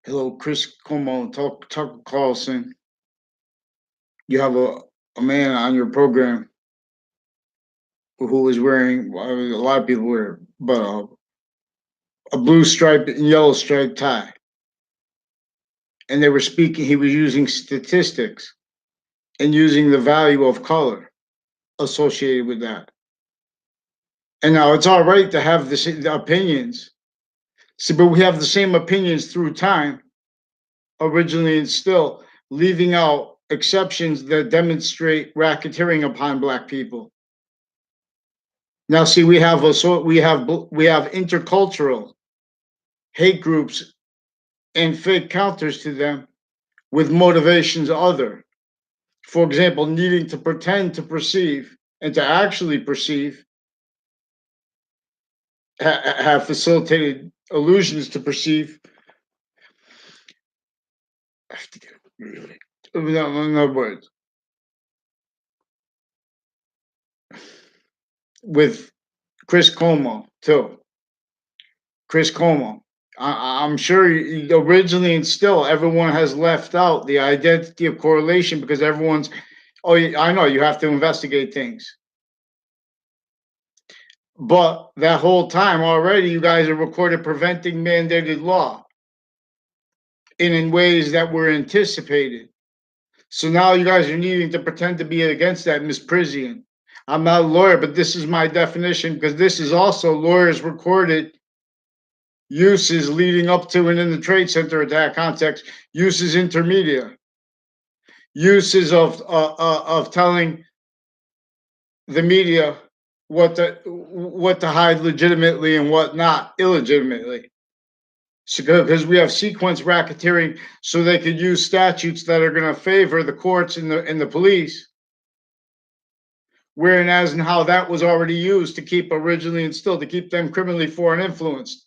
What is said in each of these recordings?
Hello, Chris Como, Tucker Carlson. You have a man on your program who is wearing, well, a lot of people wear, but a blue stripe and yellow stripe tie. And they were speaking, he was using statistics and using the value of color associated with that. And now it's all right to have the opinions. See, but we have the same opinions through time, originally and still, leaving out exceptions that demonstrate racketeering upon Black people. Now, see, we have intercultural hate groups and fake counters to them with motivations other. For example, needing to pretend to perceive and to actually perceive have facilitated illusions to perceive. I have to get really. In other words, with Chris Como too. Chris Como. I'm sure originally and still everyone has left out the identity of correlation because everyone's, oh, I know you have to investigate things. But that whole time already, you guys are recorded preventing mandated law and in ways that were anticipated. So now you guys are needing to pretend to be against that, Miss Prisian. I'm not a lawyer, but this is my definition because this is also lawyers recorded uses leading up to and in the Trade Center attack context, uses intermedia, uses of telling the media what to hide legitimately and what not illegitimately. So, because we have sequence racketeering, so they could use statutes that are going to favor the courts and the police. Whereas and how that was already used to keep originally and still to keep them criminally foreign influenced.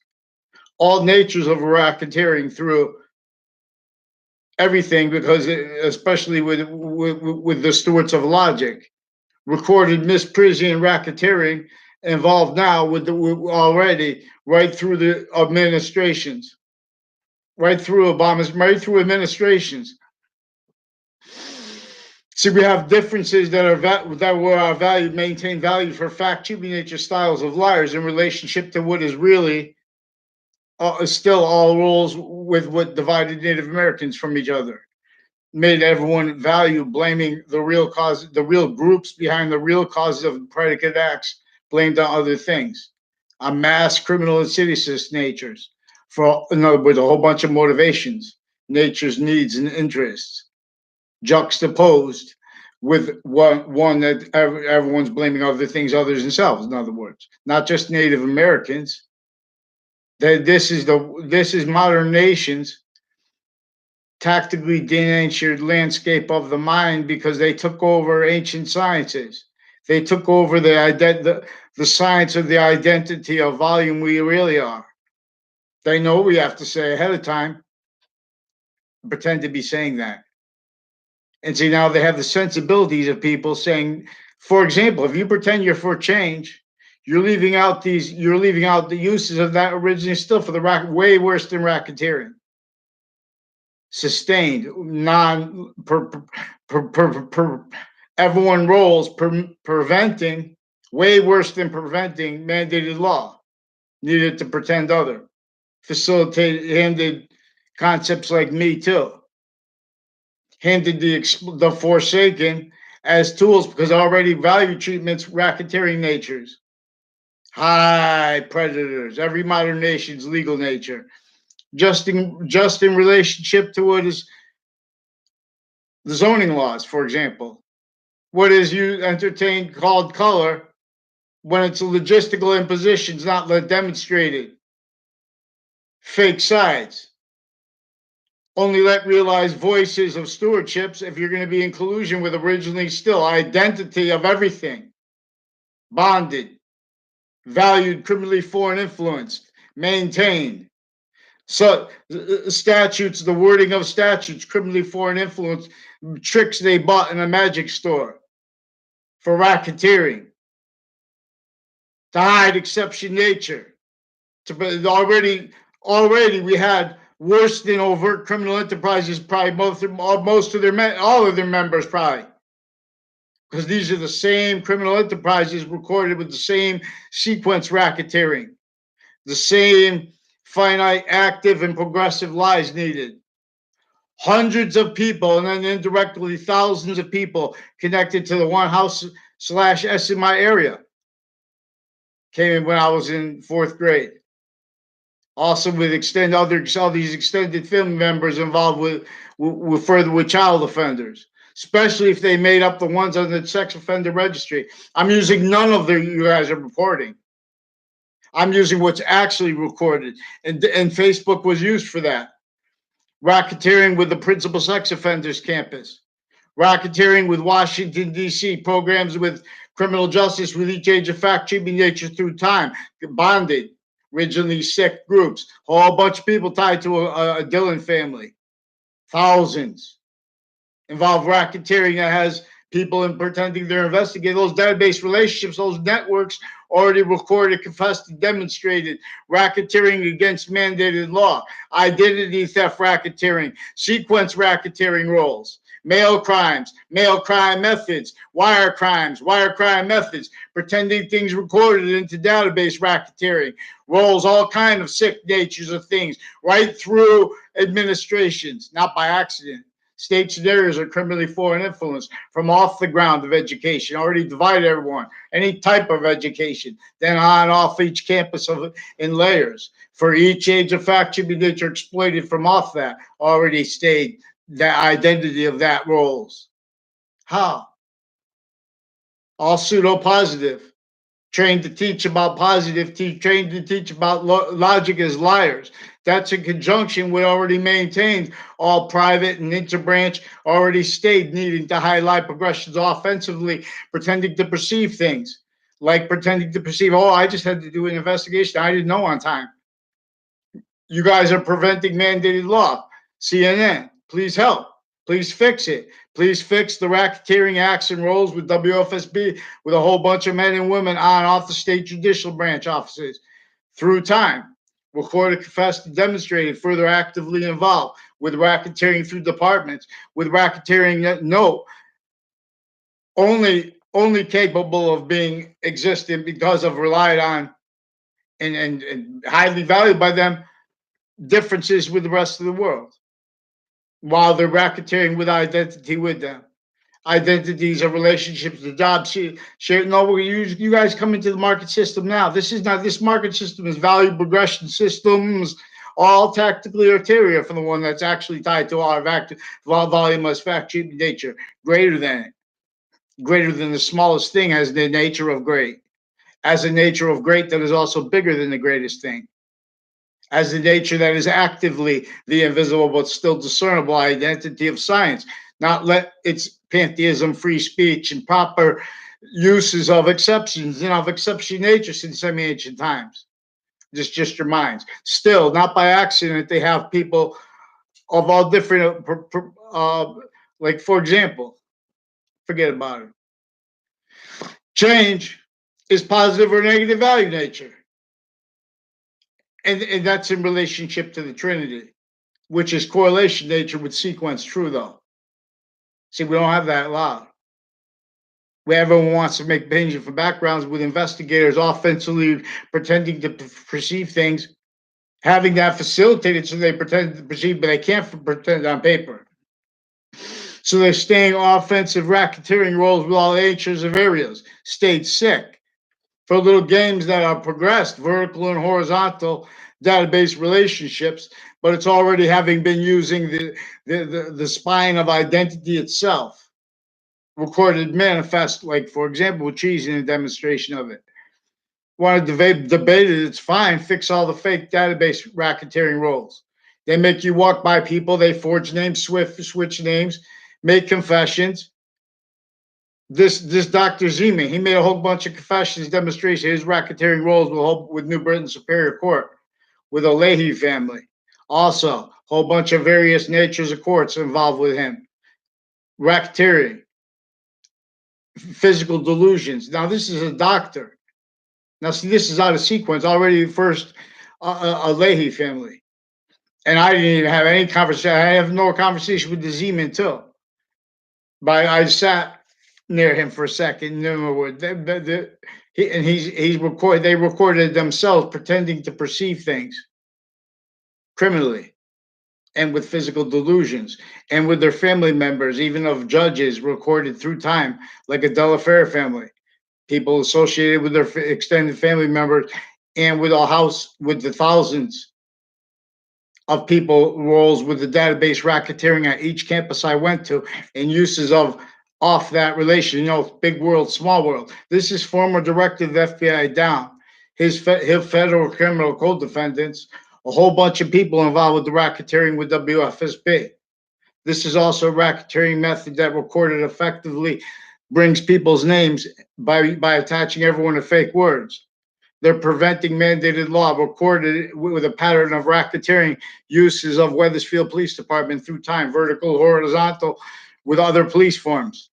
All natures of racketeering through everything, because especially with the stewards of logic, recorded misprision racketeering involved now with the already right through the administrations, right through Obama's, right through administrations. See, we have differences that are valued, maintain value for fact-cheating nature styles of liars in relationship to what is really still all rules with what divided Native Americans from each other. Made everyone value blaming the real cause, the real groups behind the real causes of predicate acts blamed on other things, on mass criminal insidious natures, for in other words, a whole bunch of motivations, nature's needs and interests, juxtaposed with one that everyone's blaming other things, others themselves. In other words, not just Native Americans. That this is modern nations tactically denatured landscape of the mind because they took over ancient sciences. They took over the science of the identity of volume we really are. They know we have to say ahead of time, pretend to be saying that. And see, now they have the sensibilities of people saying, for example, if you pretend you're for change, you're leaving out the uses of that originally still for the way worse than racketeering. Sustained, everyone rolls, preventing, way worse than preventing mandated law, needed to pretend other, facilitated, handed concepts like Me Too, handed the Forsaken as tools because already value treatments, racketeering natures, high predators, every modern nation's legal nature, just in relationship to what is the zoning laws, for example. What is you entertained called color when it's a logistical imposition, it's not demonstrated. Fake sides. Only let realized voices of stewardships if you're going to be in collusion with originally still identity of everything. Bonded, valued, criminally foreign influenced, maintained. So statutes, the wording of statutes, criminally foreign influence, tricks they bought in a magic store for racketeering, to hide exception nature. Already we had Worse than overt criminal enterprises, probably most of their all of their members, probably, because these are the same criminal enterprises recorded with the same sequence racketeering, the same finite, active, and progressive lies needed. Hundreds of people, and then indirectly thousands of people connected to the one house / S in my area came in when I was in 4th grade. Also, with all these extended family members involved with child offenders, especially if they made up the ones on the sex offender registry. I'm using none of the you guys are reporting. I'm using what's actually recorded, and Facebook was used for that. Racketeering with the principal sex offenders campus. Racketeering with Washington, D.C., programs with criminal justice with each age of fact treatment nature through time, bonded, originally sick groups, a whole bunch of people tied to a Dillon family, thousands. Involved racketeering that has people in pretending they're investigating those database relationships, those networks already recorded, confessed, and demonstrated. Racketeering against mandated law, identity theft racketeering, sequence racketeering roles, mail crimes, mail crime methods, wire crimes, wire crime methods, pretending things recorded into database racketeering, roles, all kind of sick natures of things, right through administrations, not by accident. States and areas are criminally foreign influence from off the ground of education, already divided everyone, any type of education, then on off each campus in layers. For each age of fact should be nature exploited from off that, already stayed the identity of that roles. How? All pseudo positive. Trained to teach about positive, trained to teach about logic as liars. That's in conjunction with already maintained all private and interbranch, already stayed needing to highlight progressions offensively, pretending to perceive things, like pretending to perceive, oh, I just had to do an investigation. I didn't know on time. You guys are preventing mandated law. CNN, please help. Please fix it. Please fix the racketeering acts and roles with WFSB, with a whole bunch of men and women on off the state judicial branch offices through time. Recorded, confessed, and demonstrated, further actively involved with racketeering through departments, with racketeering that only capable of being existent because of relied on and highly valued by them differences with the rest of the world, while they're racketeering with identity with them. Identities of relationships, the jobs share. No, you guys come into the market system now. This market system is value progression systems, all tactically ulterior from the one that's actually tied to our volume as fact treatment nature, greater than it. Greater than the smallest thing has the nature of great. As a nature of great that is also bigger than the greatest thing. As the nature that is actively the invisible but still discernible identity of science, not let its pantheism, free speech, and proper uses of exceptions and of exception nature since semi-ancient times. Just your minds. Still, not by accident, they have people of all different, like for example, forget about it. Change is positive or negative value nature. And that's in relationship to the Trinity, which is correlation nature with sequence true, though. See, we don't have that law. Where everyone wants to make opinions for backgrounds with investigators offensively pretending to perceive things, having that facilitated so they pretend to perceive, but they can't pretend on paper. So they're staying offensive racketeering roles with all natures of areas, stayed sick. For little games that are progressed, vertical and horizontal database relationships, but it's already having been using the spine of identity itself. Recorded manifest, like for example, with cheese in a demonstration of it. Want to debate it, it's fine. Fix all the fake database racketeering roles. They make you walk by people, they forge names, switch names, make confessions. This Dr. Zeman, he made a whole bunch of confessions, demonstration, his racketeering roles with New Britain Superior Court, with the Leahy family. Also, a whole bunch of various natures of courts involved with him. Racketeering, physical delusions. Now, this is a doctor. Now, see, this is out of sequence already. First, a Leahy family. And I didn't even have any conversation. I have no conversation with the Zeman too. But I sat near him for a second. He's recorded. They recorded themselves pretending to perceive things criminally and with physical delusions, and with their family members, even of judges, recorded through time, like a Delafair family, people associated with their extended family members, and with a house with the thousands of people roles with the database racketeering at each campus I went to, and uses of off that relation, big world, small world. This is former director of the FBI down. His federal criminal code defendants, a whole bunch of people involved with the racketeering with WFSB. This is also a racketeering method that recorded effectively brings people's names by attaching everyone to fake words. They're preventing mandated law recorded with a pattern of racketeering uses of Wethersfield Police Department through time, vertical, horizontal, with other police forms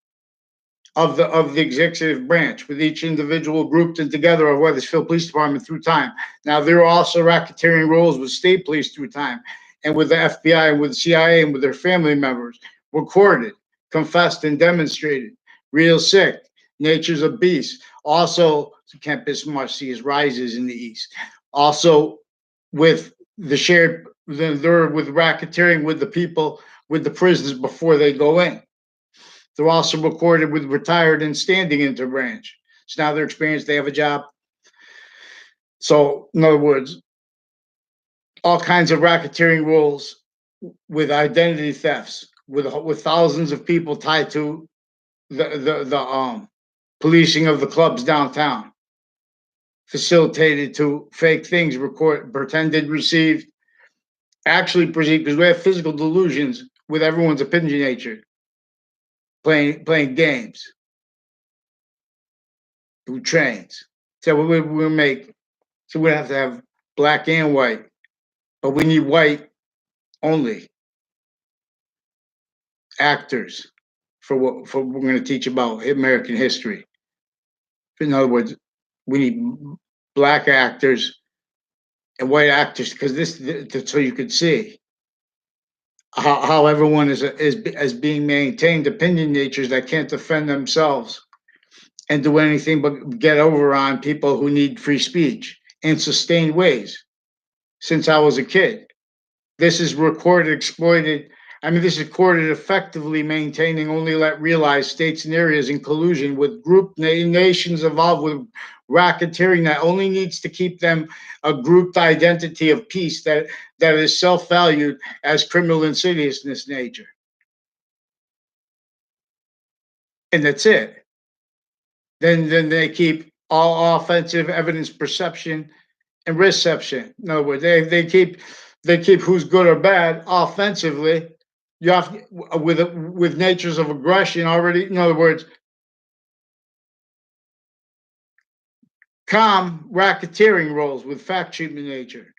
of the executive branch, with each individual grouped and together of Wethersfield Police Department through time. Now, there are also racketeering roles with state police through time, and with the FBI and with the CIA and with their family members, recorded, confessed, and demonstrated. Real sick, natures of beasts. Also, Camp Bismarck sees rises in the east. Also, with the shared, they're with racketeering with the people, with the prisoners before they go in. They're also recorded with retired and standing interbranch. So now they're experienced, they have a job. So, in other words, all kinds of racketeering rules with identity thefts, with thousands of people tied to the policing of the clubs downtown, facilitated to fake things, record, pretended, received, actually perceived, because we have physical delusions with everyone's opinionated, playing games, who trains. So we'll make, so we have to have black and white, but we need white only actors for what we're going to teach about American history. In other words, we need black actors and white actors, because this, so you could see how everyone is being maintained, opinion natures that can't defend themselves and do anything but get over on people who need free speech in sustained ways. Since I was a kid, this is recorded, exploited. I mean, this is recorded effectively maintaining only let realize states and areas in collusion with group nations involved with racketeering that only needs to keep them a grouped identity of peace that is self-valued as criminal insidiousness nature. And that's it. Then they keep all offensive evidence perception and reception. In other words, they keep who's good or bad offensively. You have with natures of aggression already. In other words, calm racketeering roles with fact treatment nature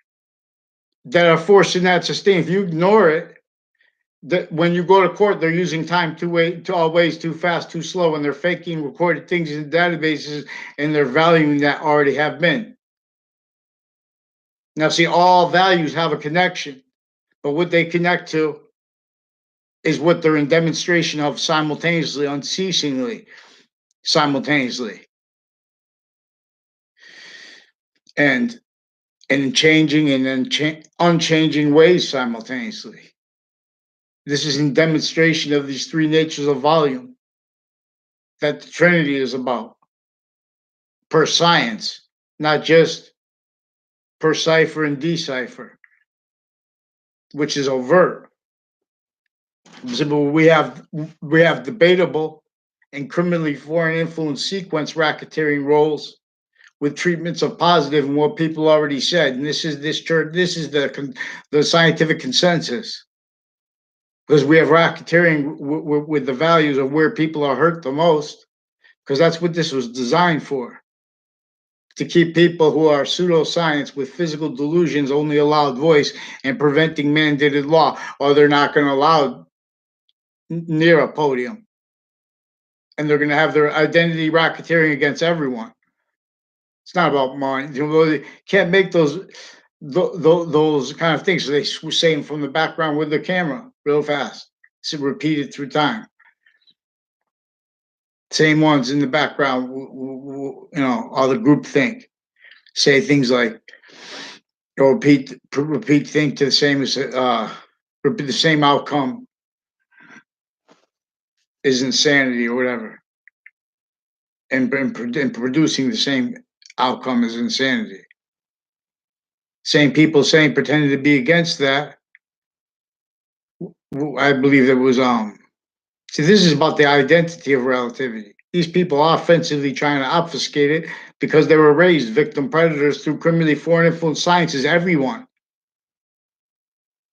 that are forcing that sustain. If you ignore it, that when you go to court, they're using time always too fast, too slow, and they're faking recorded things in databases, and they're valuing that already have been. Now, see, all values have a connection, but what they connect to is what they're in demonstration of simultaneously, unceasingly, simultaneously, and in changing and then unchanging ways simultaneously. This is in demonstration of these three natures of volume that the Trinity is about, per science, not just per cipher and decipher, which is overt. So we have debatable and criminally foreign influence sequence racketeering roles with treatments of positive and what people already said. And this is the scientific consensus, because we have racketeering with the values of where people are hurt the most, because that's what this was designed for, to keep people who are pseudoscience with physical delusions only allowed voice and preventing mandated law, or they're not going to allow near a podium. And they're going to have their identity racketeering against everyone. It's not about mine. You can't make those. those kind of things. So they were saying from the background with the camera real fast. So repeated through time. Same ones in the background, all the group think. Say things like, or repeat thing to the same as repeat the same outcome is insanity or whatever, and producing the same outcome is insanity. Same people saying pretending to be against that. I believe there was See, this is about the identity of relativity. These people are offensively trying to obfuscate it because they were raised victim predators through criminally foreign influence sciences. Everyone.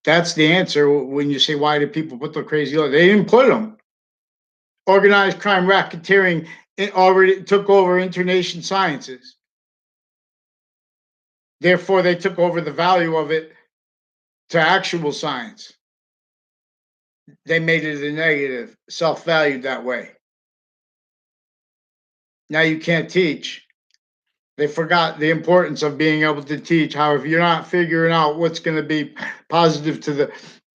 That's the answer when you say, why did people put the crazy laws? They didn't put them. Organized crime, racketeering, it already took over internation sciences. Therefore, they took over the value of it to actual science. They made it a negative, self-valued that way. Now you can't teach. They forgot the importance of being able to teach how if you're not figuring out what's going to be positive to the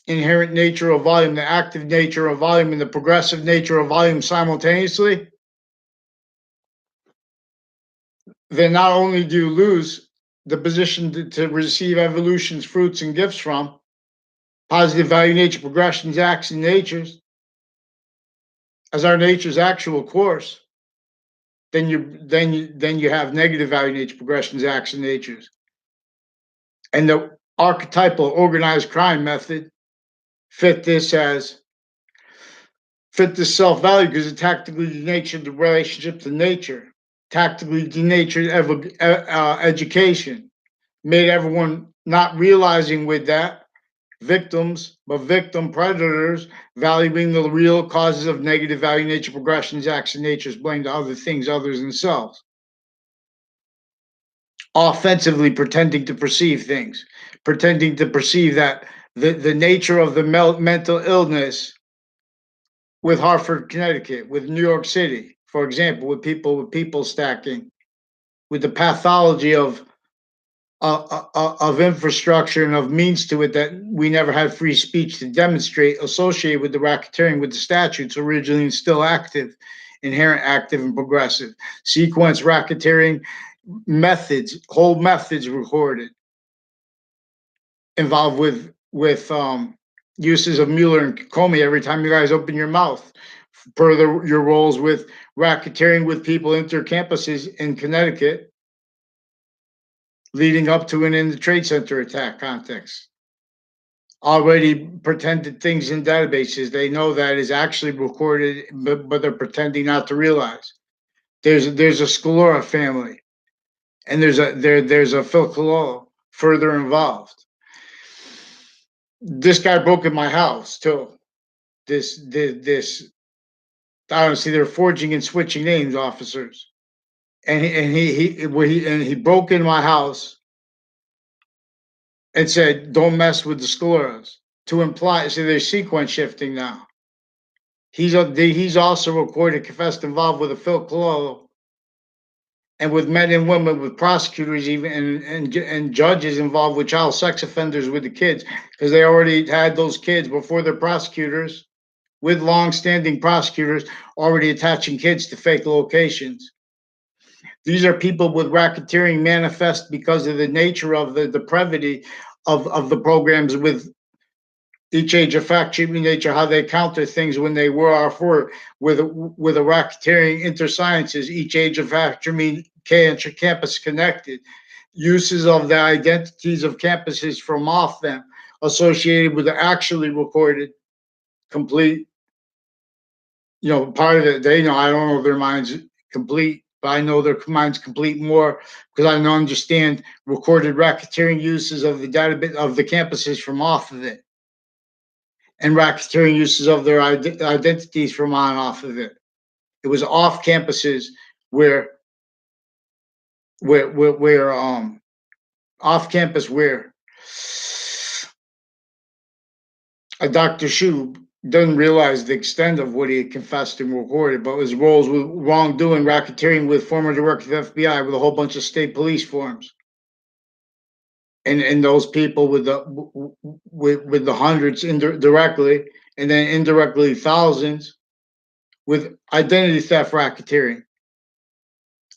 inherent nature of volume, the active nature of volume, and the progressive nature of volume simultaneously, then not only do you lose the position to receive evolution's fruits and gifts from, positive value nature progressions, acts, and natures, as our nature's actual course, then you have negative value nature progressions, acts, and natures. And the archetypal organized crime method fit this self-value because it tactically denatured the relationship to nature, tactically denatured education, made everyone not realizing with that victims, but victim predators, valuing the real causes of negative value nature progressions, acts, and natures blamed to other things other than themselves. Offensively pretending to perceive things, pretending to perceive that the nature of the mental illness with Hartford, Connecticut, with New York City, for example, with people stacking, with the pathology of infrastructure and of means to it that we never had free speech to demonstrate, associated with the racketeering, with the statutes originally and still active, inherent, active, and progressive. Sequence racketeering methods, whole methods recorded, involved with uses of Mueller and Comey every time you guys open your mouth, per your roles with racketeering with people intercampuses in Connecticut, leading up to and in the Trade Center attack context. Already pretended things in databases. They know that is actually recorded, but they're pretending not to realize. There's a Scalora family, and there's a Phil Cololo further involved. This guy broke in my house too. This I don't see they're forging and switching names, officers. And he broke in my house and said, "Don't mess with the Scaloras," to imply, so they're sequence shifting now. He's also recorded, confessed, involved with a Phil Cololo, and with men and women, with prosecutors, even and judges involved with child sex offenders with the kids, because they already had those kids before they're prosecutors, with long-standing prosecutors already attaching kids to fake locations. These are people with racketeering manifest because of the nature of the depravity of the programs with each age of fact, treatment nature, how they counter things when they were or for with a racketeering intersciences, each age of fact, treatment campus connected, uses of the identities of campuses from off them, associated with the actually recorded, complete, part of it. They know, I don't know if their minds complete, but I know their minds complete more because I understand recorded racketeering uses of the database of the campuses from off of it, and racketeering uses of their identities from on off of it. It was off campuses where off campus where a Dr. Shub doesn't realize the extent of what he had confessed and recorded, but his roles with wrongdoing, racketeering with former director of the FBI with a whole bunch of state police forms. and those people with the hundreds directly, and then indirectly thousands with identity theft racketeering,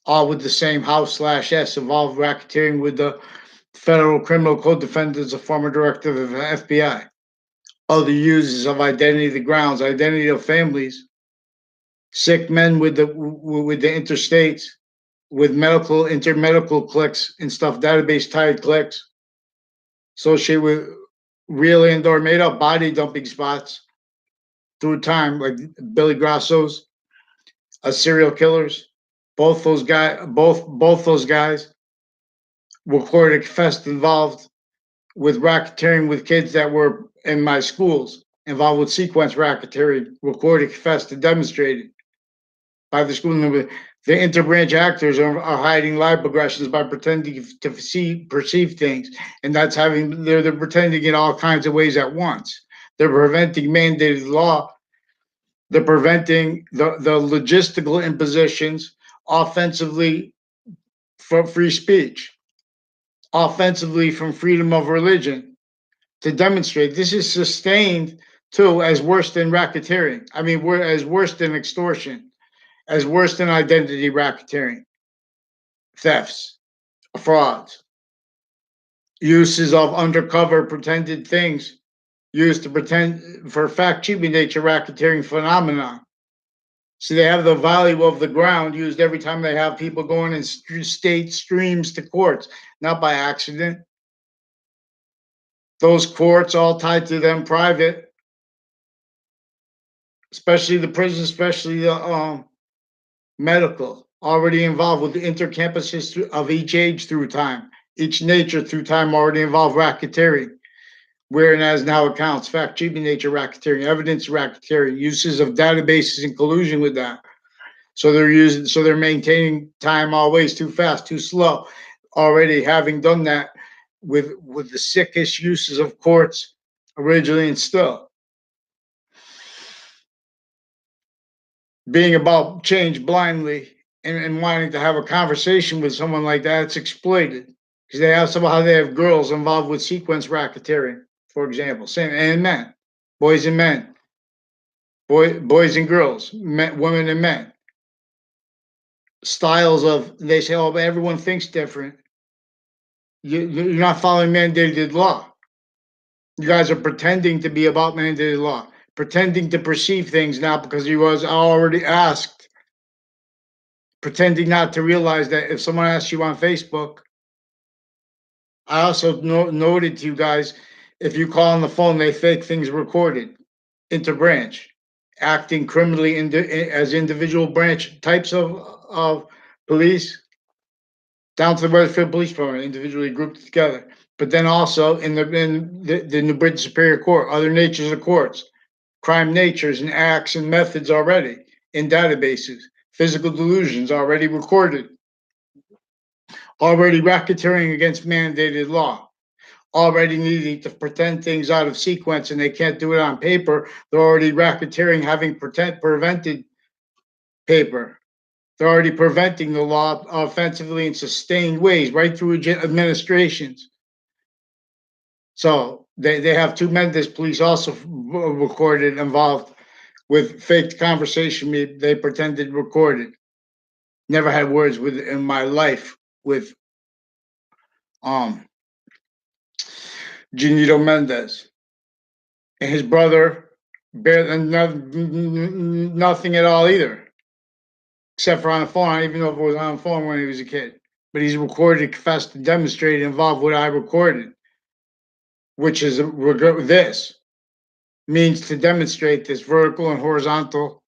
all with the same House/S involved racketeering with the federal criminal code defendants, a former director of the FBI, other users of identity of the grounds, identity of families, sick men with the interstates, with medical intermedical clicks and stuff, database tied clicks, associated with real and or made up body dumping spots through time, like Billy Grasso's, serial killers. Both those guys recorded, confessed, involved with racketeering with kids that were in my schools, involved with sequence racketeering, recorded, confessed, and demonstrated by the school. The interbranch actors are hiding lie progressions by pretending to perceive things, and that's they're pretending in all kinds of ways at once. They're preventing mandated law. They're preventing the logistical impositions offensively from free speech, offensively from freedom of religion, to demonstrate this is sustained too as worse than racketeering. I mean, we're as worse than extortion, as worse than identity racketeering, thefts, frauds, uses of undercover pretended things used to pretend for fact cheaping nature racketeering phenomenon. So they have the value of the ground used every time they have people going in state streams to courts, not by accident. Those courts all tied to them private, especially the prison, especially the medical, already involved with the intercampus history of each age through time, each nature through time already involved racketeering, whereas now accounts, fact cheaping nature racketeering, evidence racketeering, uses of databases in collusion with that. So they're maintaining time always too fast, too slow, already having done that with the sickest uses of courts originally and still. Being about change blindly and wanting to have a conversation with someone like that, it's exploited because they have girls involved with sequence racketeering, for example, same, and men, boys and men, boys and girls, women and men. Styles of, they say, oh, but everyone thinks different. You're not following mandated law. You guys are pretending to be about mandated law, pretending to perceive things now because you was already asked, pretending not to realize that if someone asks you on Facebook. I also noted to you guys, if you call on the phone, they fake things recorded, interbranch, acting criminally as individual branch types of police, down to the Weatherfield Police Department, individually grouped together. But then also in the New Britain Superior Court, other natures of courts, crime natures and acts and methods already in databases, physical delusions already recorded, already racketeering against mandated law, already needing to pretend things out of sequence, and they can't do it on paper. They're already racketeering, having prevented paper. They're already preventing the law offensively in sustained ways, right through administrations. So they have two men, this police also recorded, involved with faked conversation they pretended recorded. Never had words with in my life with Janito Mendez and his brother, barely nothing at all either, except for on the phone. I don't even know if it was on the phone when he was a kid, but he's recorded, confessed, and demonstrated involved what I recorded, which is this means to demonstrate this vertical and horizontal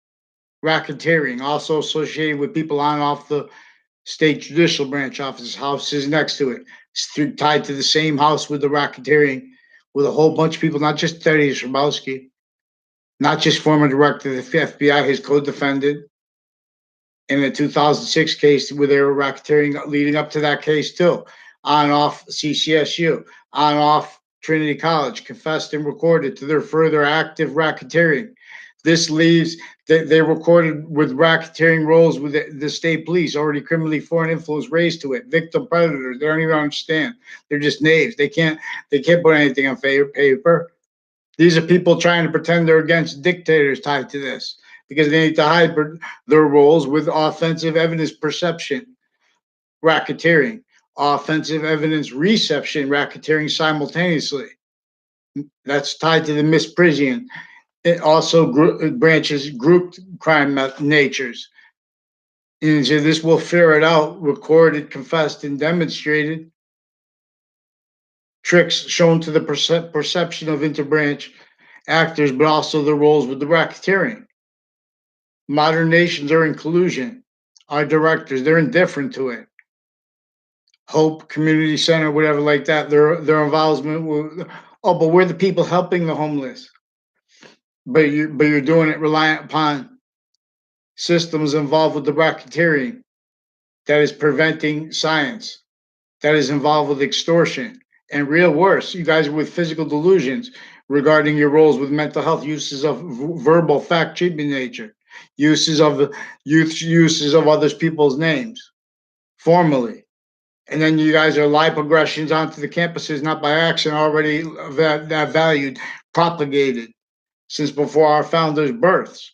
racketeering, also associated with people on and off the state judicial branch office, houses next to it. It's tied to the same house with the racketeering, with a whole bunch of people, not just Teddy Shrabowski, not just former director of the FBI, his co-defendant in the 2006 case where they were racketeering leading up to that case too, on off CCSU, on off Trinity College, confessed and recorded to their further active racketeering. This leaves they recorded with racketeering roles with the state police, already criminally foreign influence raised to it, victim predators. They don't even understand. They're just knaves. They can't put anything on paper. These are people trying to pretend they're against dictators tied to this because they need to hide their roles with offensive evidence perception, racketeering, offensive evidence reception, racketeering simultaneously. That's tied to the misprision. It also branches grouped crime natures. And so this will ferret out recorded, confessed, and demonstrated tricks shown to the perception of interbranch actors, but also their roles with the racketeering. Modern nations are in collusion. Our directors, they're indifferent to it. Hope Community Center, whatever like that, their involvement with, oh, but we're the people helping the homeless. But you're doing it reliant upon systems involved with the racketeering that is preventing science, that is involved with extortion, and real worse, you guys are with physical delusions regarding your roles with mental health, uses of verbal fact treatment nature, uses of uses of others people's names formally. And then you guys are live progressions onto the campuses, not by accident, already that valued, propagated since before our founders' births.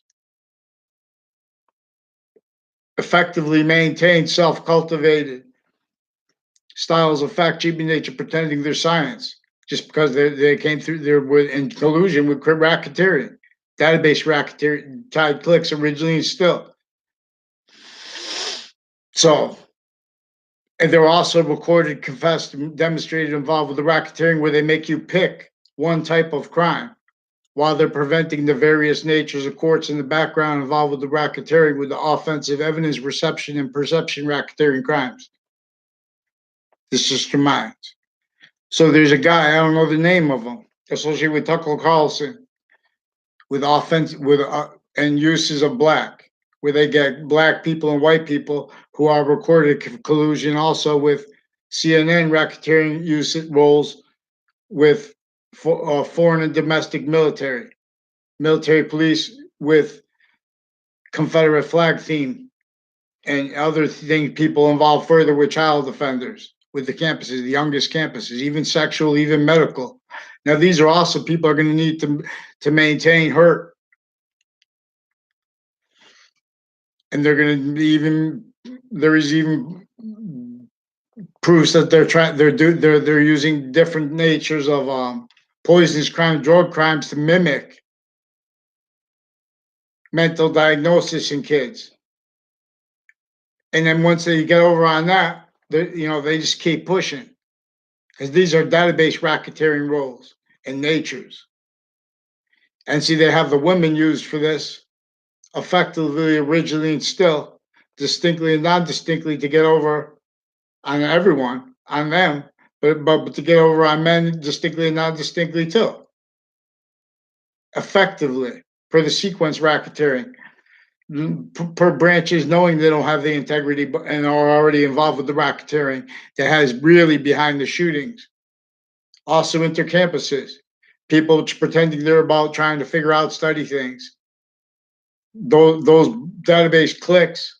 Effectively maintained, self-cultivated styles of fact cheaping nature, pretending they're science, just because they came through there with in collusion with racketeering, database racketeering, tied clicks originally and still. So, and they're also recorded, confessed, and demonstrated involved with the racketeering where they make you pick one type of crime while they're preventing the various natures of courts in the background involved with the racketeering with the offensive evidence reception and perception racketeering crimes. This is your mind. So there's a guy, I don't know the name of him, associated with Tucker Carlson, with offense with and uses of black, where they get black people and white people who are recorded collusion also with CNN racketeering use roles with foreign and domestic military police with Confederate flag theme and other things, people involved further with child offenders with the campuses, the youngest campuses, even sexual, even medical. Now, these are also people are going to need to maintain hurt. And they're going to even, there is even proofs that they're using different natures of poisonous crime, drug crimes to mimic mental diagnosis in kids. And then once they get over on that, they just keep pushing because these are database racketeering roles and natures. And see, they have the women used for this effectively, originally, and still distinctly and non-distinctly to get over on everyone, on them, but to get over on men distinctly and non-distinctly too. Effectively, for the sequence racketeering. Per branches, knowing they don't have the integrity and are already involved with the racketeering that has really behind the shootings. Also intercampuses, people pretending they're about trying to figure out, study things. Those database clicks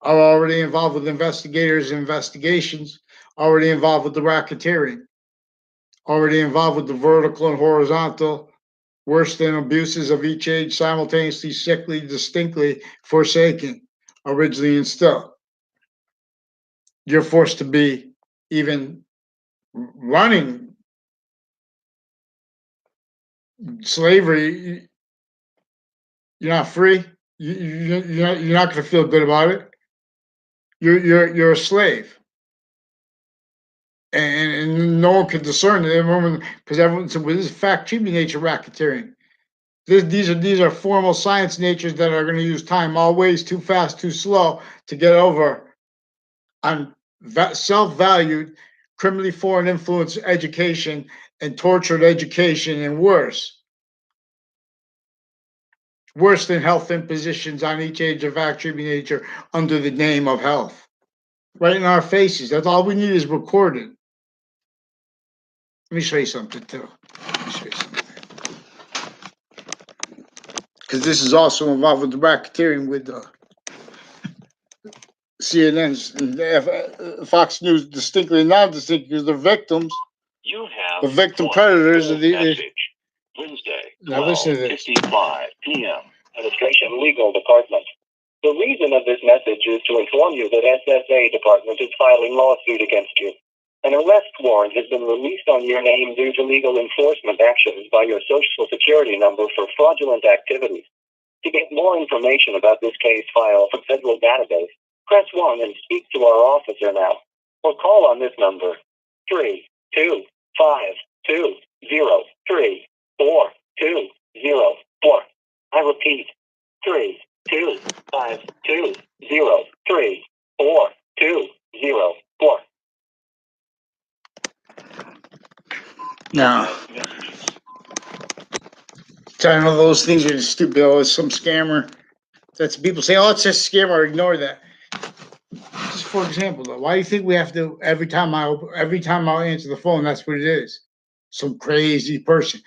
are already involved with investigators and investigations, already involved with the racketeering, already involved with the vertical and horizontal, worse than abuses of each age, simultaneously, sickly, distinctly forsaken, originally and still. You're forced to be even running slavery. You're not free. You're not going to feel good about it. You're a slave, and no one can discern it. Because everyone, so this is fact treatment nature racketeering. These are formal science natures that are going to use time always too fast, too slow to get over on self-valued, criminally foreign influence education and tortured education, and worse than health impositions on each age of fact treatment nature under the name of health. Right in our faces. That's all we need is recorded. Let me show you something too. Let me show you something. because this is also involved with the racketeering with CNN's and Fox News distinctly not distinct because the victims, the victim predators of the. Wednesday, Now listen to this. 12:55 p.m. Administration Legal Department. The reason of this message is to inform you that SSA Department is filing lawsuit against you. An arrest warrant has been released on your name due to legal enforcement actions by your Social Security number for fraudulent activities. To get more information about this case, file from federal database. Press 1 and speak to our officer now. Or call on this number, 3252034. I repeat, 3252034. Now, I know those things are stupid. Oh, it's some scammer. That's people say, "Oh, it's just a scammer." Ignore that. Just for example, though, why do you think we have to every time I'll answer the phone? That's what it is. Some crazy person.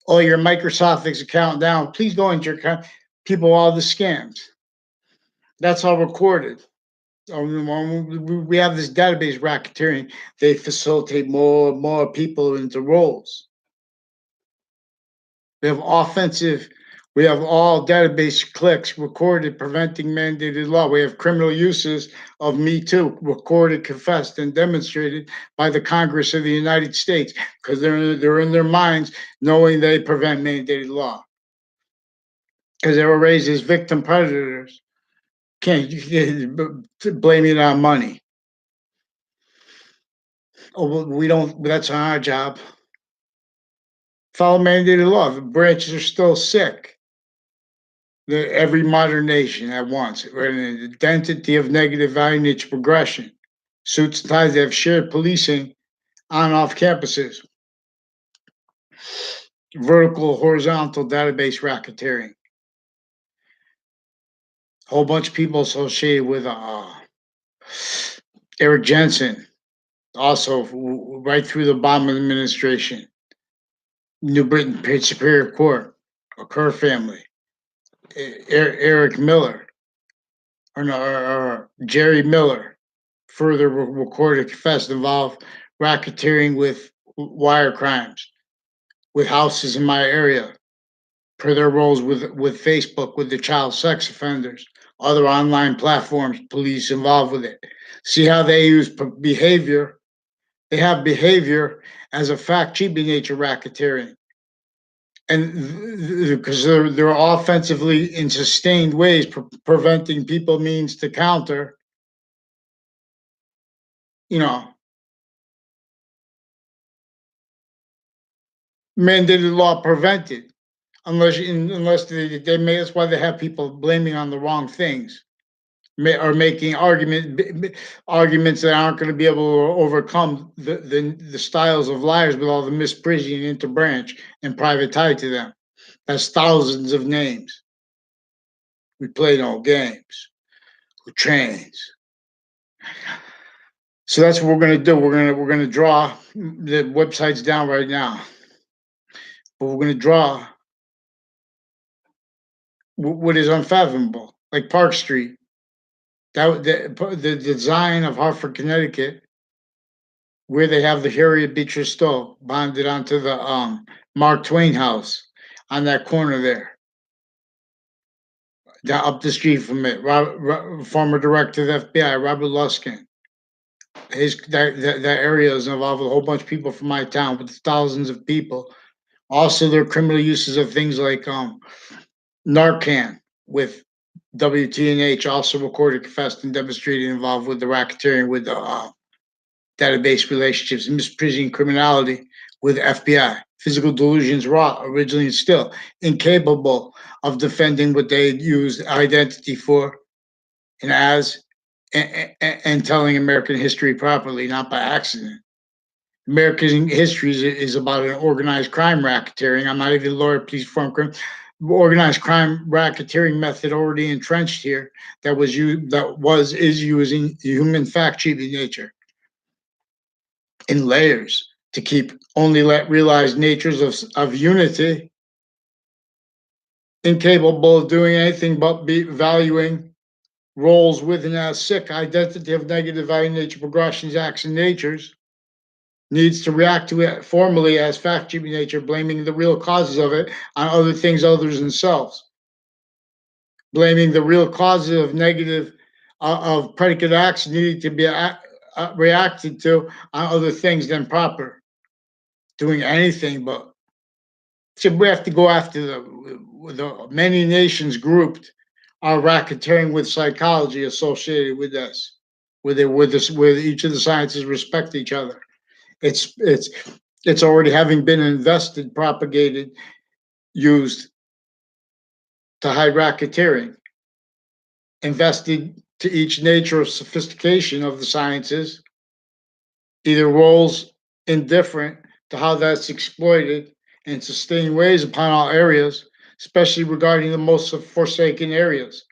Oh, your Microsoft account down. Please go into your account. People, all the scams. That's all recorded. We have this database racketeering. They facilitate more people into roles. We have we have all database clicks recorded, preventing mandated law. We have criminal uses of Me Too recorded, confessed, and demonstrated by the Congress of the United States because they're in their minds knowing they prevent mandated law because they were raised as victim predators. Can't blame it on money. Oh, well, we don't. That's not our job. Follow mandated law. The branches are still sick. Every modern nation at once. We're an identity of negative value nature progression. Suits ties that have shared policing on and off campuses. Vertical, horizontal database racketeering. A whole bunch of people associated with Eric Jensen, also right through the Obama administration. New Britain Superior Court, a Kerr family. Eric Miller, or Jerry Miller, further recorded confessed involved racketeering with wire crimes, with houses in my area, per their roles with Facebook, with the child sex offenders, other online platforms, police involved with it. See how they use behavior. They have behavior as a fact cheaping nature racketeering. And because they're offensively in sustained ways preventing people means to counter, mandated law prevented, unless they may. That's why they have people blaming on the wrong things, or making arguments that aren't going to be able to overcome the styles of liars with all the misprising and interbranch and private tie to them. That's thousands of names. We play no games. We trains. So that's what we're going to do. We're going to draw. The website's down right now, but we're going to draw what is unfathomable, like Park Street. That the design of Hartford, Connecticut, where they have the Harriet Beecher Stowe bonded onto the Mark Twain house on that corner there. Down up the street from it, former director of the FBI, Robert Luskin. That area is involved with a whole bunch of people from my town, with thousands of people. Also, there are criminal uses of things like Narcan with WTNH, also recorded, confessed, and demonstrated involved with the racketeering with the database relationships, misprision criminality with FBI. Physical delusions raw, originally and still incapable of defending what they used identity for and telling American history properly, not by accident. American history is about an organized crime racketeering. I'm not even a lawyer, please form crime. Organized crime racketeering method already entrenched here that is using human fact cheating nature in layers to keep only realized natures of unity incapable of doing anything but be valuing roles within a sick identity of negative value nature progressions, acts, and natures, needs to react to it formally as fact keeping nature, blaming the real causes of it on other things other than themselves, blaming the real causes of negative of predicate acts needing to be reacted to on other things than proper, doing anything but. So we have to go after the many nations grouped are racketeering with psychology associated with this, where each of the sciences respect each other. It's it's it's already having been invested, propagated, used to hide racketeering, invested to each nature of sophistication of the sciences, either roles indifferent to how that's exploited in sustained ways upon all areas, especially regarding the most forsaken areas.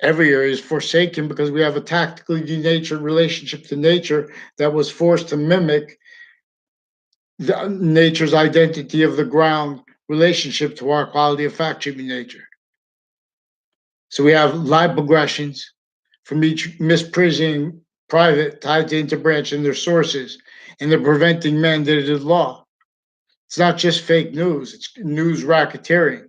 Every area is forsaken because we have a tactically denatured relationship to nature that was forced to mimic nature's identity of the ground relationship to our quality of fact treatment nature. So we have live progressions from each misprisioning private tied to interbranch and their sources, and they're preventing mandated law. It's not just fake news; it's news racketeering,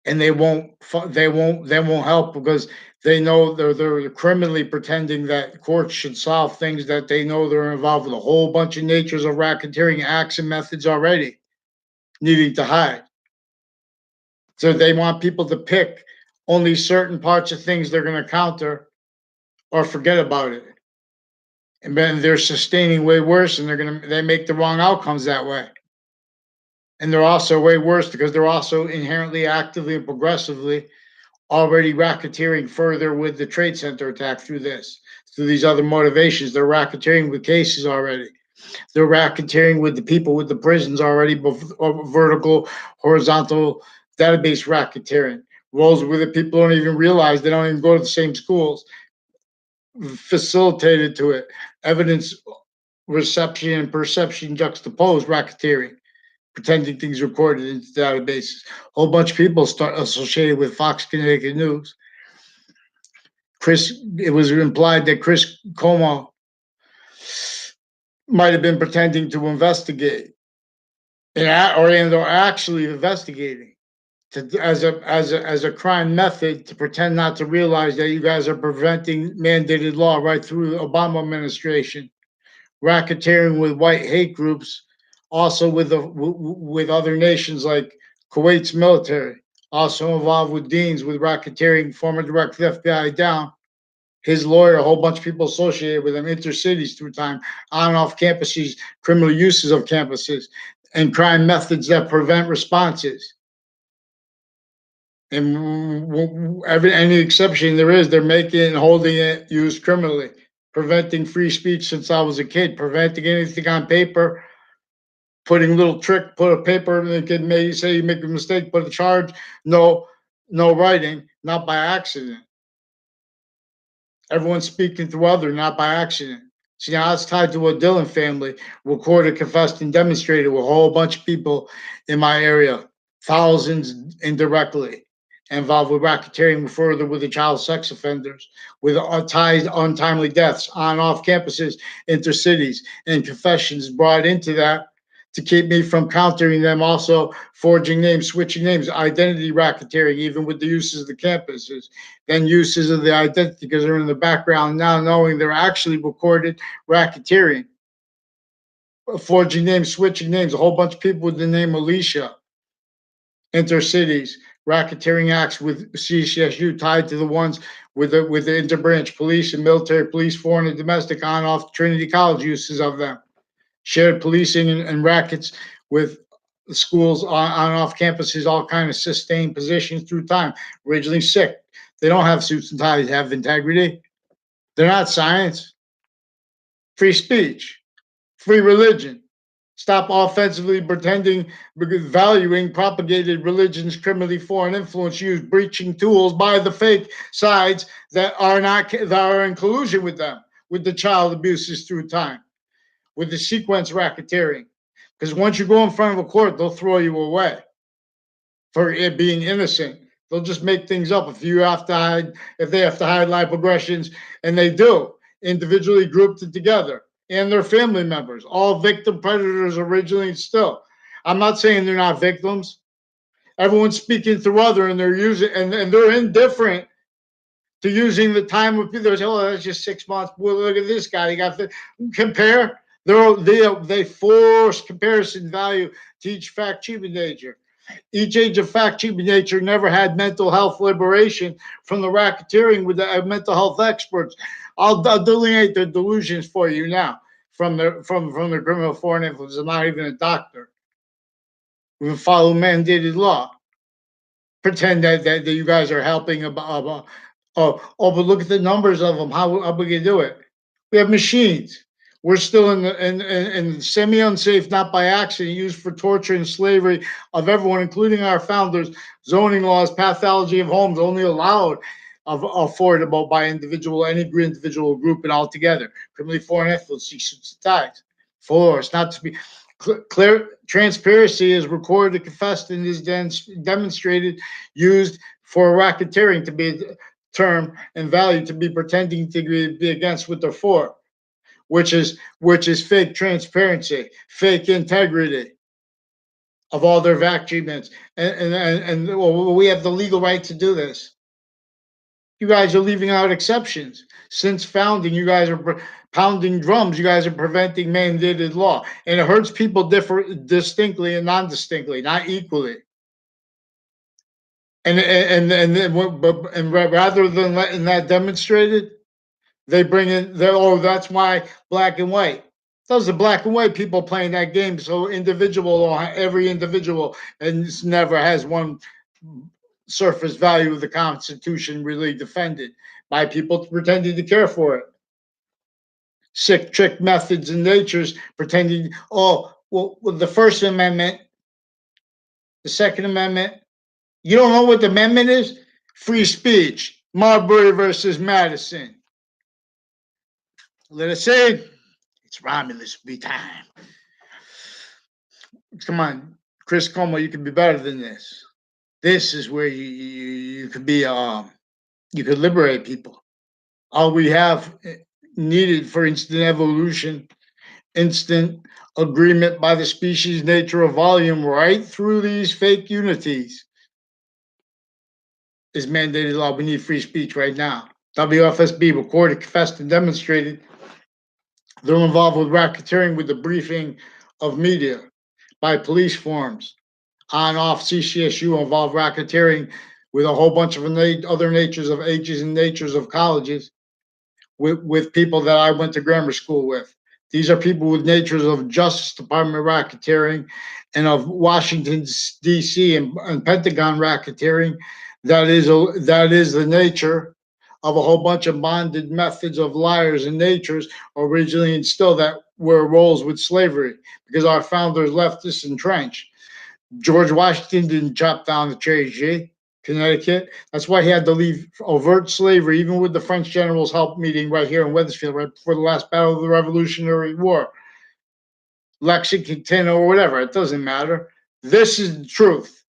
and they won't help because they know they're criminally pretending that courts should solve things that they know they're involved with a whole bunch of natures of racketeering acts and methods already, needing to hide. So they want people to pick only certain parts of things they're going to counter or forget about it. And then they're sustaining way worse, and they make the wrong outcomes that way. And they're also way worse because they're also inherently, actively, and progressively already racketeering further with the Trade Center attack through these other motivations. They're racketeering with cases already. They're racketeering with the people with the prisons already, vertical, horizontal database racketeering. Roles where the people don't even realize they don't even go to the same schools, facilitated to it. Evidence reception and perception juxtaposed racketeering, pretending things recorded into databases. A whole bunch of people start associated with Fox Connecticut News. It was implied that Chris Como might have been pretending to investigate or actually investigating as a crime method to pretend not to realize that you guys are preventing mandated law right through the Obama administration, racketeering with white hate groups, also with other nations like Kuwait's military, also involved with Deans with racketeering, former director of the FBI down, his lawyer, a whole bunch of people associated with him, intercities through time, on and off campuses, criminal uses of campuses, and crime methods that prevent responses. And any exception there is, they're making it and holding it used criminally, preventing free speech since I was a kid, preventing anything on paper, putting a little trick, put a paper, and the kid may say you make a mistake, put a charge, no writing, not by accident. Everyone's speaking through other, not by accident. See, now it's tied to a Dillon family, recorded, confessed, and demonstrated with a whole bunch of people in my area, thousands indirectly, involved with racketeering further with the child sex offenders, with ties untimely deaths on off campuses, intercities, and confessions brought into that to keep me from countering them, also forging names, switching names, identity racketeering, even with the uses of the campuses, then uses of the identity because they're in the background now knowing they're actually recorded racketeering, forging names, switching names, a whole bunch of people with the name Alicia, intercities, racketeering acts with CCSU tied to the ones with the interbranch police and military police, foreign and domestic, on off Trinity College uses of them, shared policing and rackets with the schools on and off campuses, all kind of sustained positions through time. Originally sick, they don't have suits and ties, they have integrity. They're not science. Free speech, free religion. Stop offensively pretending, valuing propagated religions, criminally foreign influence used, breaching tools by the fake sides that are in collusion with them, with the child abuses through time, with the sequence racketeering. Because once you go in front of a court, they'll throw you away. for it being innocent. They'll just make things up if you have to hide, if they have to hide life progressions, and they do, individually grouped it together, and their family members, all victim predators originally and still. I'm not saying they're not victims. Everyone's speaking through other, and they're using, and they're indifferent to using the time with people. They say, "Oh, that's just 6 months." Well, look at this guy. He got the compare. They force comparison value to each fact-cheating nature. Each age of fact-cheating nature never had mental health liberation from the racketeering with the mental health experts. I'll delineate the delusions for you now from the criminal foreign influence. I'm not even a doctor. We follow mandated law. Pretend that you guys are helping about but look at the numbers of them. How we can do it? We have machines. We're still in semi-unsafe, not by accident, used for torture and slavery of everyone, including our founders. Zoning laws, pathology of homes, only allowed affordable by individual, any individual group, and all together. Criminally foreign influence, suits ties. Force, not to be clear. Transparency is recorded, confessed, and is then demonstrated, used for racketeering to be a term and value to be pretending to be against what they're for, which is fake transparency, fake integrity of all their vac treatments, and well, we have the legal right to do this. You guys are leaving out exceptions. Since founding, you guys are pounding drums. You guys are preventing mandated law, and it hurts people distinctly and non-distinctly, not equally. And rather than letting that demonstrated, they bring in that's why black and white. Those are black and white people playing that game. So every individual, and this never has one surface value of the Constitution really defended by people pretending to care for it. Sick trick methods and natures pretending, the First Amendment, the Second Amendment. You don't know what the amendment is? Free speech. Marbury versus Madison. Let us say it's Romulus be time. Come on, Chris Como, you can be better than this. This is where you could be you could liberate people. All we have needed for instant evolution, instant agreement by the species, nature of volume, right through these fake unities, is mandated law. We need free speech right now. WFSB recorded, confessed, and demonstrated they're involved with racketeering with the briefing of media by police forms. On off CCSU involved racketeering with a whole bunch of other natures of ages and natures of colleges with people that I went to grammar school with. These are people with natures of Justice Department racketeering and of Washington, D.C. and Pentagon racketeering. That is the nature of a whole bunch of bonded methods of liars and natures originally instilled that were roles with slavery because our founders left us entrenched. George Washington didn't chop down the Cherry G, Connecticut. That's why he had to leave overt slavery, even with the French generals' help meeting right here in Wethersfield, right before the last battle of the Revolutionary War. Lexington or whatever, it doesn't matter. This is the truth.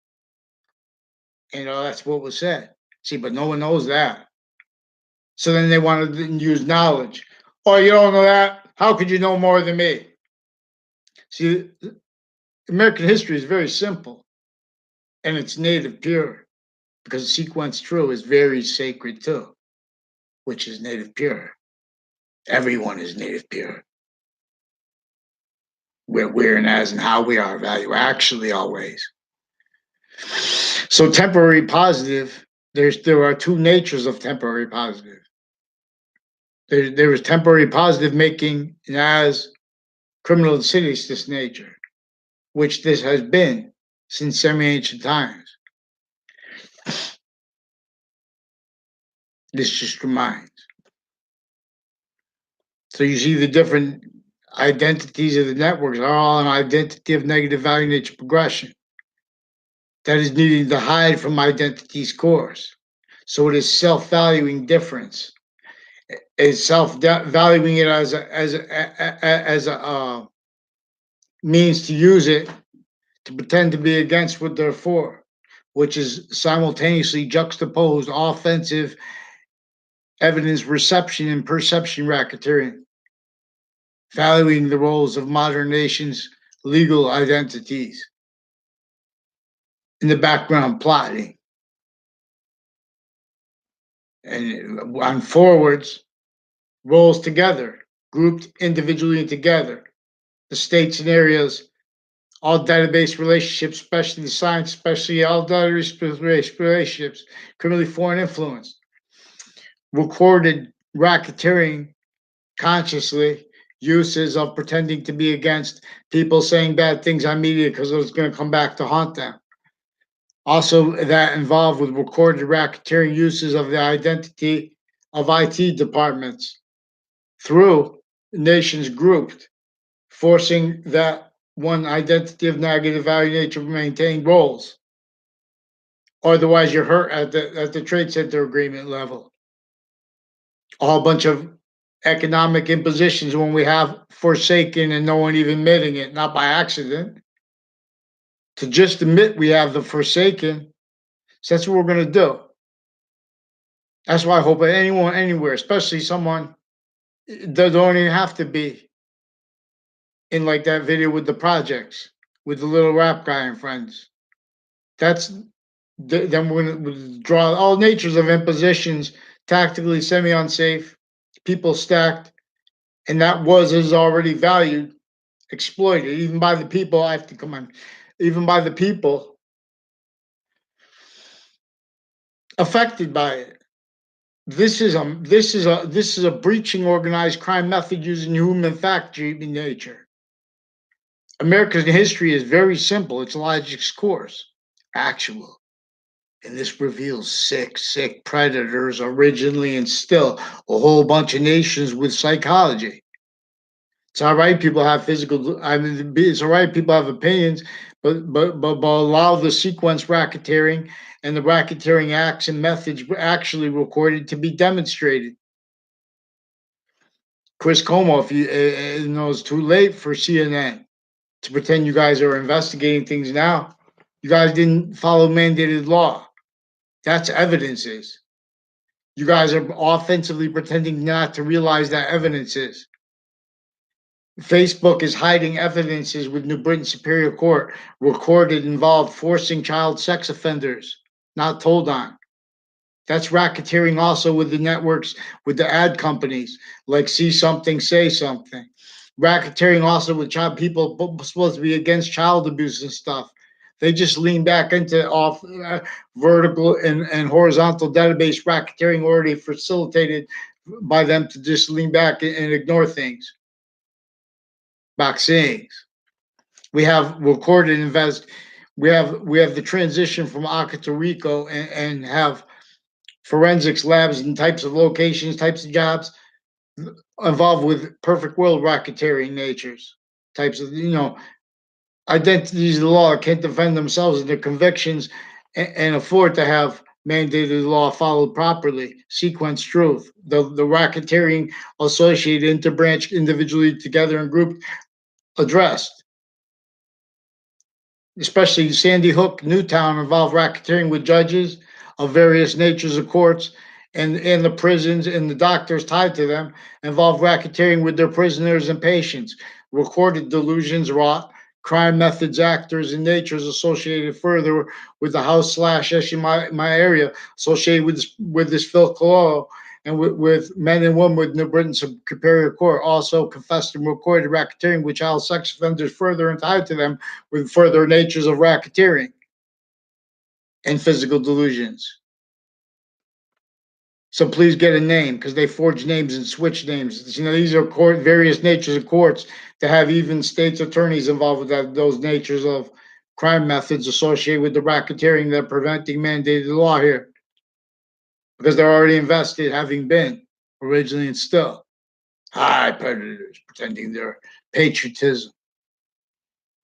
That's what was said. See, but no one knows that. So then they want to use knowledge. Oh, you don't know that? How could you know more than me? See, American history is very simple, and it's native pure, because sequence true is very sacred too, which is native pure. Everyone is native pure. Where and as and how we are value, actually always. So temporary positive, there are two natures of temporary positive. There is temporary positive making as criminal insidious this nature, which this has been since semi-ancient times. This just reminds. So you see the different identities of the networks are all an identity of negative value nature progression that is needing to hide from identity's course. So it is self-valuing difference. It's self-valuing it as a means to use it to pretend to be against what they're for, which is simultaneously juxtaposed offensive evidence reception and perception racketeering, valuing the roles of modern nations' legal identities. In the background, plotting. And on forwards, roles together, grouped individually and together. The state scenarios, all database relationships, especially the science, especially all database relationships, criminally foreign influence, recorded racketeering consciously, uses of pretending to be against people saying bad things on media because it was going to come back to haunt them. Also, that involved with recorded racketeering uses of the identity of IT departments through nations grouped, forcing that one identity of negative value nature to maintain roles. Otherwise, you're hurt at the trade center agreement level. A whole bunch of economic impositions when we have forsaken and no one even admitting it, not by accident. To just admit we have the forsaken, so that's what we're going to do. That's why I hope that anyone, anywhere, especially someone that don't even have to be in like that video with the projects, with the little rap guy and friends. That's then we're going to draw all natures of impositions, tactically semi-unsafe, people stacked, and that is already valued, exploited, even by the people. I have to come on, even by the people affected by it. This is a breaching organized crime method using human fact treatment nature. America's history is very simple. Its logic's course, actual. And this reveals sick predators originally and still a whole bunch of nations with psychology. It's all right. People have physical. I mean, it's all right. People have opinions, but allow the sequence racketeering and the racketeering acts and methods actually recorded to be demonstrated. Chris Como, if you know, it's too late for CNN to pretend you guys are investigating things now. You guys didn't follow mandated law. That's evidences. You guys are offensively pretending not to realize that evidence is. Facebook is hiding evidences with New Britain Superior Court recorded involved forcing child sex offenders, not told on. That's racketeering also with the networks, with the ad companies, like See Something, Say Something. Racketeering also with child people supposed to be against child abuse and stuff. They just lean back into off vertical and horizontal database racketeering already facilitated by them to just lean back and ignore things. Vaccines. We have recorded we have the transition from ACA to RICO and have forensics labs and types of locations, types of jobs involved with perfect world racketeering natures, types of, identities of the law can't defend themselves in their convictions and afford to have mandated law followed properly, sequence truth, the racketeering associated interbranch individually together and grouped addressed. Especially Sandy Hook, Newtown involved racketeering with judges of various natures of courts and the prisons and the doctors tied to them involved racketeering with their prisoners and patients. Recorded delusions wrought, crime methods, actors, and natures associated further with the house slash my area associated with this Phil Cololo and with men and women with New Britain Superior Court also confessed and recorded racketeering with child sex offenders further and tied to them with further natures of racketeering and physical delusions. So please get a name because they forge names and switch names. These are various natures of courts to have even states attorneys involved with those natures of crime methods associated with the racketeering that are preventing mandated law here because they're already invested, having been originally and still. High predators pretending they're patriotism.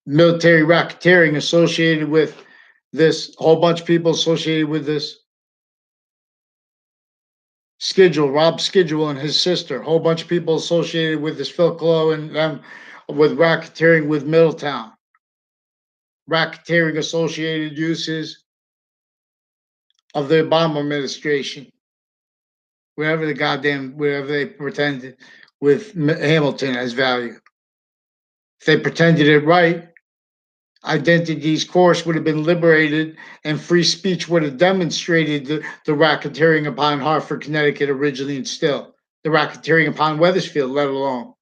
Military racketeering associated with this, whole bunch of people associated with this. Rob Schedule and his sister, a whole bunch of people associated with this Phil Collo and them with racketeering with Middletown. Racketeering associated uses of the Obama administration, wherever they pretended with Hamilton as value. If they pretended it right, identity's course would have been liberated and free speech would have demonstrated the racketeering upon Hartford, Connecticut originally and still, the racketeering upon Wethersfield, let alone.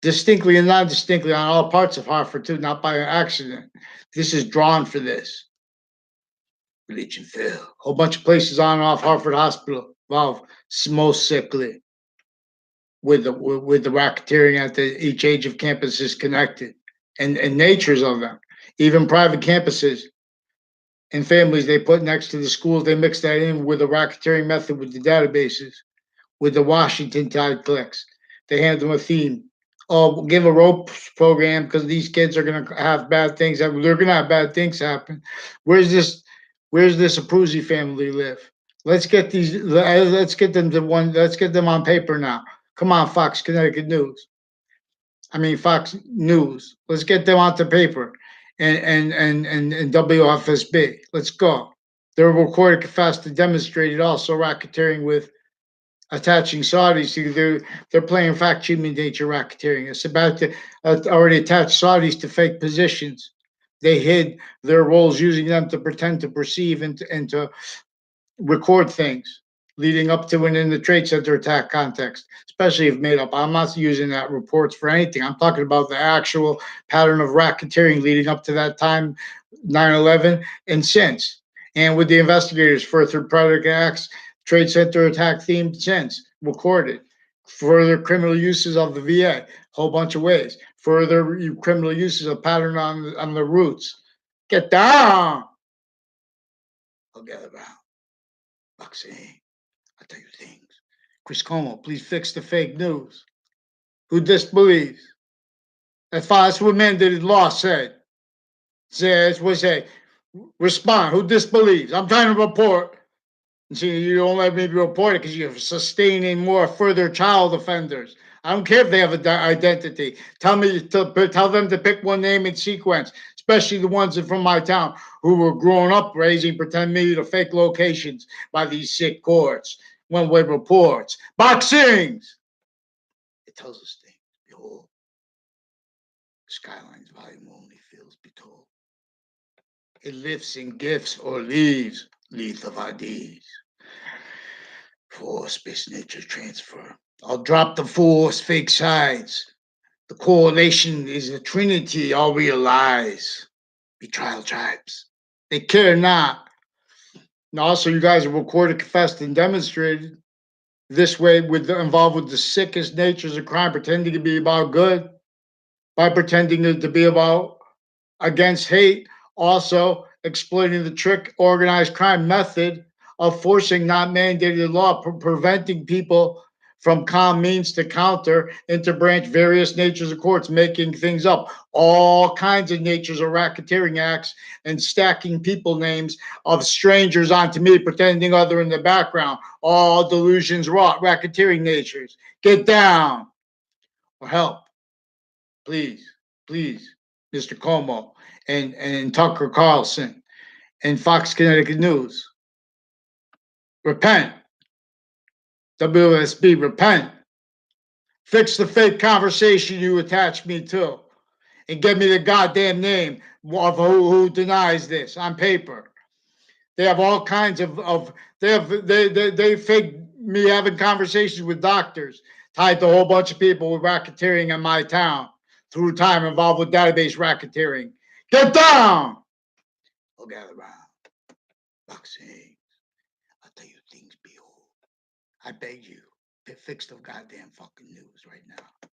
Distinctly and non-distinctly on all parts of Hartford too, not by accident. This is drawn for this. Religionville, whole bunch of places on and off Hartford Hospital involved, most sickly with the racketeering at each age of campus is connected, and natures of them, even private campuses and families they put next to the schools, they mix that in with the racketeering method with the databases, with the Washington Tide clicks. They hand them a theme. Oh, we'll give a rope program because these kids are going to have bad things happen. They're going to have bad things happen. Where's this Abruzzi family live? Let's get these. Let's get them to one. Let's get them on paper now. Come on, Fox Connecticut News. I mean Fox News. Let's get them onto paper, and WFSB. Let's go. They're recorded confessed and demonstrated also racketeering with attaching Saudis to they're playing fact human nature racketeering. It's about to already attach Saudis to fake positions. They hid their roles using them to pretend to perceive and to record things leading up to and in the Trade Center attack context, especially if made up. I'm not using that reports for anything. I'm talking about the actual pattern of racketeering leading up to that time, 9/11, and since. And with the investigators for third predicate acts, Trade Center attack themed since recorded. Further criminal uses of the VA, whole bunch of ways. Further criminal uses of pattern on the roots. Get down. I'll get around. Boxing. I'll tell you things. Chris Como, please fix the fake news. Who disbelieves? That's what mandated law said. Says, what say? Respond. Who disbelieves? I'm trying to report. And see, you don't let me report it because you're sustaining more further child offenders. I don't care if they have an identity. Tell them to pick one name in sequence, especially the ones from my town who were growing up raising pretend media to fake locations by these sick courts. One-way reports. Boxings! It tells us things. Behold, Skyline's volume only feels be told. It lifts in gifts or leaves, leaf of ideas. Force space nature transfer. I'll drop the force fake sides. The correlation is a trinity, all realize. Betrayal tribes. They care not. And also, you guys have recorded, confessed, and demonstrated this way involved with the sickest natures of crime, pretending to be about good, by pretending to be about against hate, also exploiting the trick organized crime method of forcing not mandated law, preventing people from calm means to counter, interbranch various natures of courts, making things up, all kinds of natures of racketeering acts, and stacking people names of strangers onto me, pretending other in the background, all delusions wrought, racketeering natures. Get down or help, please, please, Mr. Como and Tucker Carlson and Fox Connecticut News. Repent. WSB, repent. Fix the fake conversation you attach me to and get me the goddamn name of who denies this on paper. They have all kinds of they fake me having conversations with doctors tied to a whole bunch of people with racketeering in my town through time involved with database racketeering. Get down! I'll gather around. Boxing. I'll tell you things, behold. I beg you, fix the goddamn fucking news right now.